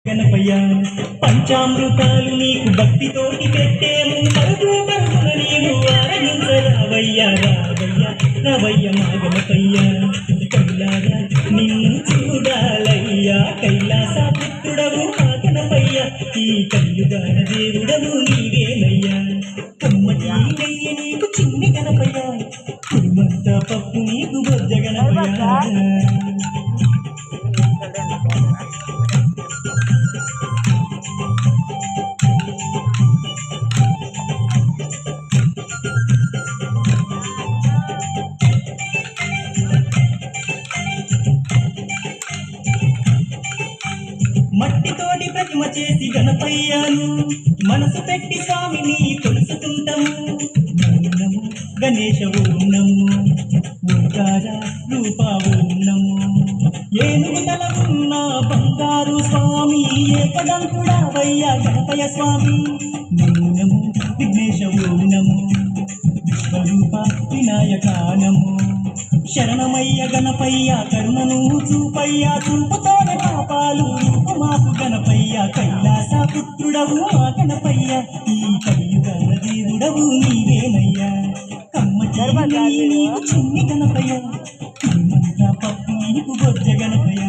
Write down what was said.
గణపయ్య పంచామృతాలు నీకు భక్తితోటి పెట్టేము పరుగు పరుగున నీవు ఆరగించరావయ్యా రావయ్య రావయ్య మా గణపయ్య కైలాగా నిన్ను చూడాలయ్యా కైలాస పుత్రుడవు మా గణపయ్య ఈ కలియుగాన దేవుడవు నీవేనయ్యా కమ్మటి నెయ్యి నీకు చిన్ని గణపయ్య కురుమంత పప్పు నీకు బొజ్జ గణపయ్య మట్టితోటి ప్రతిమ చేసి గణపయ్యను మనసు పెట్టి స్వామిని కొలుసుకుంటాము నము గణేశ ఓం నము ఓంకార రూప ఓం నము ఏనుగు తల ఉన్న బంగారు స్వామి ఏకదంతుడవయ్య గణపయ్య స్వామి నము విఘ్నేశ ఓం నము విశ్వరూప వినాయక నము శరణమయ్య గణపయ్య కరుణను చూపయ్య చూపుతోన పాపాలు మాకు గణపయ్య కైలాస పుత్రుడవు మా గణపయ్య ఈ కలియుగల దేవుడవు నీవేనయ్యా కమ్మటి నీకు చిన్ని గణపయ్య పప్పు నీకు బొజ్జ గణపయ్య